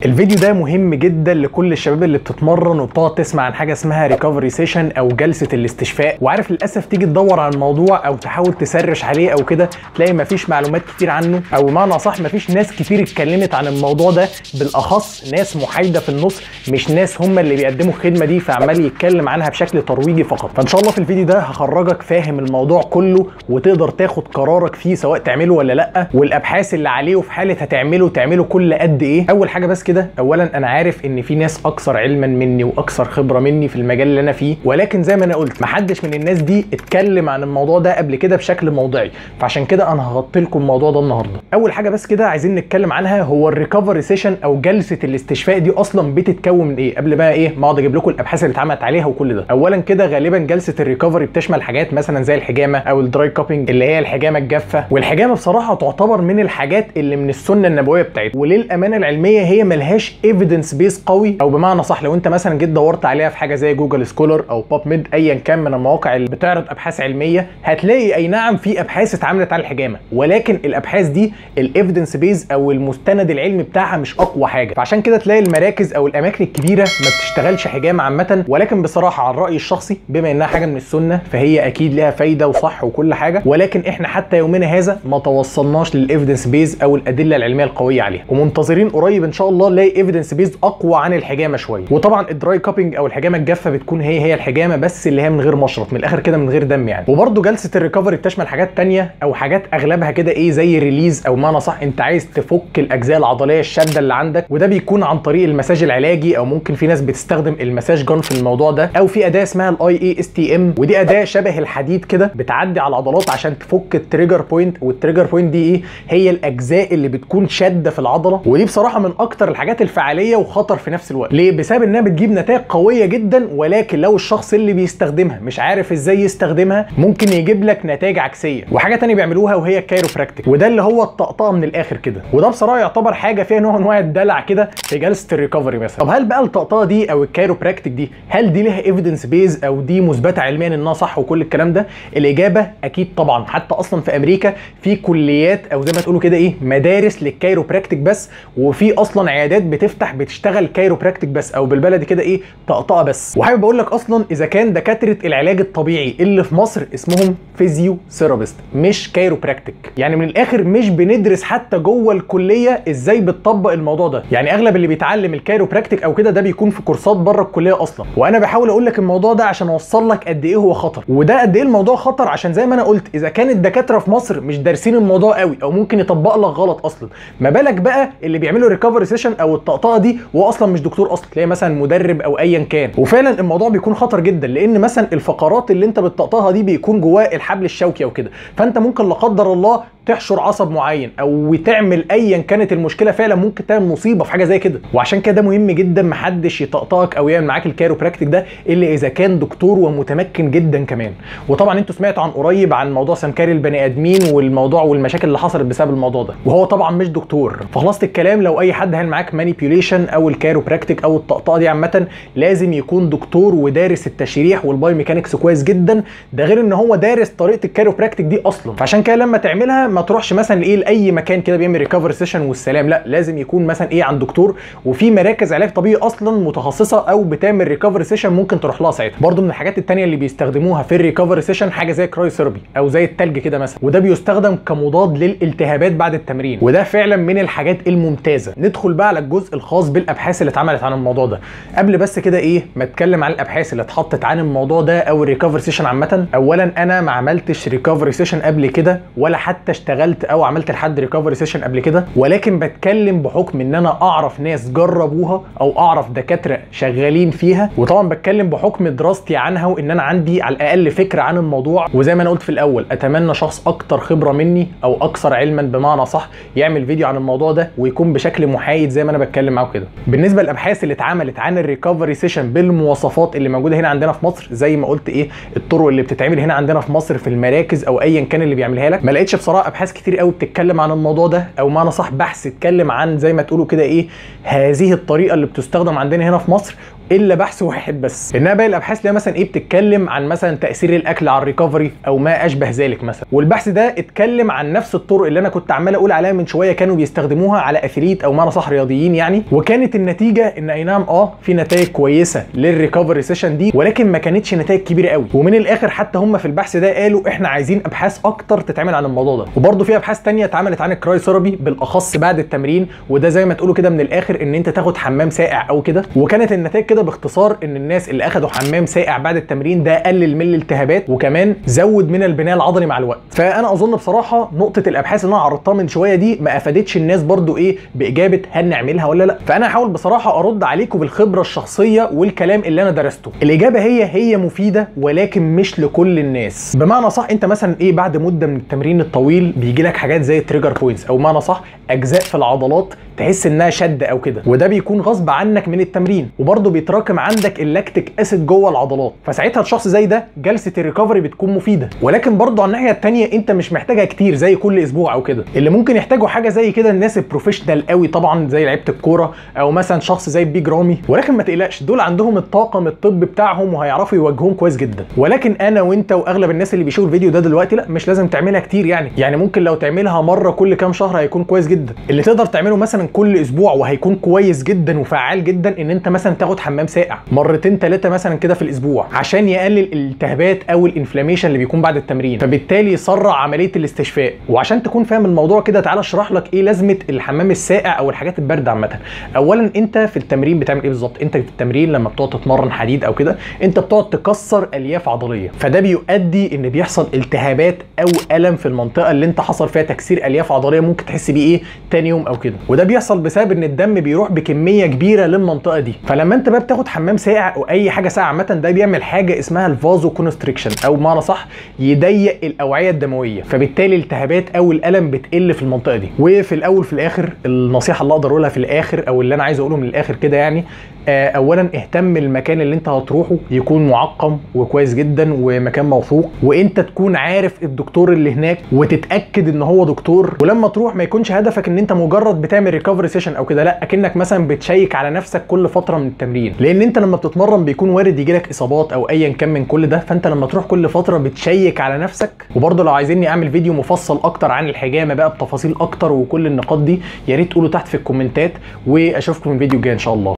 الفيديو ده مهم جدا لكل الشباب اللي بتتمرن وبتقعد تسمع عن حاجه اسمها ريكفري سيشن او جلسه الاستشفاء، وعارف للاسف تيجي تدور على الموضوع او تحاول تسرش عليه او كده تلاقي مفيش معلومات كتير عنه، او بمعنى صح مفيش ناس كتير اتكلمت عن الموضوع ده، بالاخص ناس محايده في النص، مش ناس هم اللي بيقدموا الخدمه دي فعمال يتكلم عنها بشكل ترويجي فقط. فان شاء الله في الفيديو ده هخرجك فاهم الموضوع كله وتقدر تاخد قرارك فيه سواء تعمله ولا لا، والابحاث اللي عليه وفي حاله هتعمله كل قد ايه. اول حاجه بس كده، اولا انا عارف ان في ناس اكثر علما مني واكثر خبره مني في المجال اللي انا فيه، ولكن زي ما انا قلت محدش من الناس دي اتكلم عن الموضوع ده قبل كده بشكل موضوعي، فعشان كده انا هغطي لكم الموضوع ده النهارده. اول حاجه بس كده عايزين نتكلم عنها، هو الريكفري سيشن او جلسه الاستشفاء دي اصلا بتتكون من ايه؟ قبل بقى ايه ما اقعد اجيب لكم الابحاث اللي اتعملت عليها وكل ده. اولا كده غالبا جلسه الريكفري بتشمل حاجات مثلا زي الحجامه او الدراي كابينج اللي هي الحجامه الجافه، والحجامه بصراحه تعتبر من الحاجات اللي من السنه النبويه بتاعتنا، وللامانه العلميه هي ملهاش ايفيدنس بيس قوي، او بمعنى صح لو انت مثلا جيت دورت عليها في حاجه زي جوجل سكولر او باب ميد ايا كان من المواقع اللي بتعرض ابحاث علميه، هتلاقي اي نعم في ابحاث اتعملت على الحجامه، ولكن الابحاث دي الايفيدنس بيز او المستند العلمي بتاعها مش اقوى حاجه، فعشان كده تلاقي المراكز او الاماكن الكبيره ما بتشتغلش حجامه عامه. ولكن بصراحه على الراي الشخصي بما انها حاجه من السنه فهي اكيد لها فايده وصح وكل حاجه، ولكن احنا حتى يومنا هذا ما توصلناش للايفيدنس بيز او الادله العلميه القويه عليها، ومنتظرين قريب ان شاء الله نلاقي ايفيدنس بيز اقوى عن الحجامه شويه. وطبعا الدراي كابينج او الحجامه الجافه بتكون هي الحجامه بس اللي هي من غير مشرط، من الاخر كده من غير دم يعني. وبرده جلسه الريكفري بتشمل حاجات تانية او حاجات اغلبها كده ايه زي ريليز، او معنى صح انت عايز تفك الاجزاء العضليه الشاده اللي عندك، وده بيكون عن طريق المساج العلاجي، او ممكن في ناس بتستخدم المساج جان في الموضوع ده، او في اداه اسمها الاي اي اس تي ام، ودي اداه شبه الحديد كده بتعدي على العضلات عشان تفك التريجر بوينت، والتريجر بوينت دي ايه هي الاجزاء اللي بتكون شاده في العضله، ودي بصراحه من اكتر الحاجات الفعاليه وخطر في نفس الوقت. ليه؟ بسبب انها بتجيب نتائج قويه جدا، ولكن لو الشخص اللي بيستخدمها مش عارف ازاي يستخدمها ممكن يجيب لك نتائج عكسيه. وحاجه ثانيه بيعملوها وهي الكايروبراكتيك، وده اللي هو الطقطقه من الاخر كده، وده بصراحه يعتبر حاجه فيها نوع من انواع الدلع كده في جلسه الريكفري مثلا. طب هل بقى الطقطقه دي او الكايروبراكتيك دي هل دي لها ايفيدنس بيز او دي مثبته علميا انها صح وكل الكلام ده؟ الاجابه اكيد طبعا، حتى اصلا في امريكا في كليات او زي ما تقولوا كده ايه مدارس للكايروبراكتيك بس، وفي اصلا عيادات بتفتح بتشتغل كايروبراكتيك بس، او بالبلدي كده ايه طقطقه بس. وحابب اقول لك اصلا اذا كان دكاتره العلاج الطبيعي اللي في مصر اسمهم فيزيو ثيرابيست مش كايروبراكتيك، يعني من الاخر مش بندرس حتى جوه الكليه ازاي بتطبق الموضوع ده، يعني اغلب اللي بيتعلم الكايروبراكتيك او كده ده بيكون في كورسات بره الكليه اصلا. وانا بحاول اقول لك الموضوع ده عشان اوصل لك قد ايه هو خطر، وده قد ايه الموضوع خطر، عشان زي ما انا قلت اذا كان الدكاتره في مصر مش دارسين الموضوع قوي او ممكن يطبق لك غلط اصلا، ما بالك بقى اللي بيعملوا ريكفري سيشن او الطقطقه دي وهو اصلا مش دكتور اصلا، تلاقي مثلا مدرب او ايا كان. وفعلا الموضوع بيكون خطر جدا، لان مثلا الفقرات اللي انت بتطقطقها دي بيكون جواه الحبل الشوكي او كده، فانت ممكن لا قدر الله تحشر عصب معين او تعمل ايا كانت المشكله، فعلا ممكن تعمل مصيبه في حاجه زي كده. وعشان كده مهم جدا محدش يطقطقك او يعمل معاك الكايروبراكتيك ده الا اذا كان دكتور ومتمكن جدا كمان. وطبعا انتوا سمعتوا عن قريب عن موضوع سمكري البني ادمين والموضوع والمشاكل اللي حصلت بسبب الموضوع ده، وهو طبعا مش دكتور. فخلاصه الكلام لو اي حد هيعمل معاك مانيبيوليشن او الكايروبراكتيك او الطقطقه دي عامه لازم يكون دكتور ودارس التشريح والباي ميكانكس كويس جدا، ده غير ان هو دارس طريقه الكايروبراكتيك دي اصلا. فعشان كده لما تعملها ما تروحش مثلا ايه لاي مكان كده بيعمل ريكفري سيشن والسلام، لا لازم يكون مثلا ايه عند دكتور، وفي مراكز علاج طبيعي اصلا متخصصه او بتعمل ريكفري سيشن ممكن تروح لها ساعتها. برده من الحاجات الثانيه اللي بيستخدموها في الريكفري سيشن حاجه زي كرايوثيرابي او زي التلج كده مثلا، وده بيستخدم كمضاد للالتهابات بعد التمرين، وده فعلا من الحاجات الممتازه. ندخل بقى على الجزء الخاص بالابحاث اللي اتعملت عن الموضوع ده. قبل بس كده ايه ما اتكلم عن الابحاث اللي اتحطت عن الموضوع ده او الريكفري سيشن عامه، اولا انا ما عملتش ريكفري سيشن قبل كده ولا حتى اشتغلت او عملت لحد ريكفري سيشن قبل كده، ولكن بتكلم بحكم ان انا اعرف ناس جربوها او اعرف دكاتره شغالين فيها، وطبعا بتكلم بحكم دراستي عنها وان انا عندي على الاقل فكره عن الموضوع. وزي ما انا قلت في الاول اتمنى شخص اكتر خبره مني او اكثر علما بمعنى صح يعمل فيديو عن الموضوع ده ويكون بشكل محايد زي ما انا بتكلم معاه كده. بالنسبه للابحاث اللي اتعملت عن الريكفري سيشن بالمواصفات اللي موجوده هنا عندنا في مصر، زي ما قلت ايه الطرق اللي بتتعمل هنا عندنا في مصر في المراكز او ايا كان اللي بيعملها لك، ما لقيتش بصراحه ابحاث كتير قوي بتتكلم عن الموضوع ده، او معنى صح بحث اتكلم عن زي ما تقولوا كده ايه هذه الطريقه اللي بتستخدم عندنا هنا في مصر، الا بحث واحد بس. انما باقي الابحاث اللي مثلا ايه بتتكلم عن مثلا تاثير الاكل على الريكفري او ما اشبه ذلك مثلا. والبحث ده اتكلم عن نفس الطرق اللي انا كنت عمال اقول عليها من شويه كانوا بيستخدموها على اثليت او معنى صح رياضيين يعني. وكانت النتيجه ان اي نعم في نتائج كويسه للريكفري سيشن دي، ولكن ما كانتش نتائج كبيره قوي. ومن الاخر حتى هم في البحث ده قالوا احنا عايزين ابحاث اكتر تتعمل عن الموضوع ده. وبرده في ابحاث ثانيه اتعملت عن الكرايوثيرابي بالاخص بعد التمرين، وده زي ما تقولوا كده من الاخر ان انت تاخد حمام ساقع او كده. وكانت النتائج كده باختصار ان الناس اللي اخدوا حمام ساقع بعد التمرين ده قلل من الالتهابات، وكمان زود من البناء العضلي مع الوقت. فانا اظن بصراحه نقطه الابحاث اللي انا عرضتها من شويه دي ما افادتش الناس برده ايه باجابه هل نعملها ولا لا. فانا هحاول بصراحه ارد عليكم بالخبره الشخصيه والكلام اللي انا درسته. الاجابه هي مفيده ولكن مش لكل الناس. بمعنى صح انت مثلا ايه بعد مده من التمرين الطويل بيجي لك حاجات زي التريجر بوينتس او معنى صح اجزاء في العضلات تحس انها شد او كده، وده بيكون غصب عنك من التمرين، وبرده بيتراكم عندك اللاكتيك اسيد جوه العضلات. فساعتها الشخص زي ده جلسه الريكفري بتكون مفيده. ولكن برده على الناحيه الثانيه انت مش محتاجها كتير زي كل اسبوع او كده. اللي ممكن يحتاجوا حاجه زي كده الناس البروفيشنال قوي طبعا زي لعيبه الكوره او مثلا شخص زي بيج رامي. ولكن ما تقلقش دول عندهم الطاقم الطبي بتاعهم وهيعرفوا يواجهوهم كويس جدا. ولكن انا وانت واغلب الناس اللي بيشوفوا الفيديو ده دلوقتي لا مش لازم تعملها كتير يعني ممكن لو تعملها مره كل كام شهر هيكون كويس جدا. اللي تقدر تعمله مثلا كل اسبوع وهيكون كويس جدا وفعال جدا ان انت مثلا تاخد حمام ساقع مرتين 3 مثلا كده في الاسبوع عشان يقلل الالتهابات او الانفلاميشن اللي بيكون بعد التمرين، فبالتالي يسرع عمليه الاستشفاء. وعشان تكون فاهم الموضوع كده تعالى اشرح لك ايه لازمه الحمام الساقع او الحاجات البارده عامه. اولا انت في التمرين بتعمل ايه بالظبط؟ انت في التمرين لما بتقعد تتمرن حديد او كده انت بتقعد تكسر الياف عضليه، فده بيؤدي ان بيحصل التهابات او الم في المنطقه اللي انت حصل فيها تكسير الياف عضليه ممكن تحس بيه ايه تاني يوم او كده. وده بيحصل بسبب ان الدم بيروح بكميه كبيره للمنطقه دي. فلما انت بقى بتاخد حمام ساقع او اي حاجه ساقعه عامه ده بيعمل حاجه اسمها الفازو كونستريكشن او بمعنى صح يضيق الاوعيه الدمويه، فبالتالي الالتهابات او الالم بتقل في المنطقه دي. وفي الاول في الاخر النصيحه اللي اقدر اقولها في الاخر او اللي انا عايز اقوله من الاخر كده يعني اولا اهتم المكان اللي انت هتروحه يكون معقم وكويس جدا ومكان موثوق، وانت تكون عارف الدكتور اللي هناك وتتاكد ان هو دكتور. ولما تروح ما يكونش هدفك ان انت مجرد بتعمل ريكفري سيشن او كده، لا اكنك مثلا بتشيك على نفسك كل فتره من التمرين، لان انت لما بتتمرن بيكون وارد يجيلك اصابات او ايا كان من كل ده. فانت لما تروح كل فتره بتشيك على نفسك. وبرده لو عايزيني اعمل فيديو مفصل اكتر عن الحجامه بقى بتفاصيل اكتر وكل النقاط دي يا ريت تقولوا تحت في الكومنتات، واشوفكم في الفيديو الجاي ان شاء الله.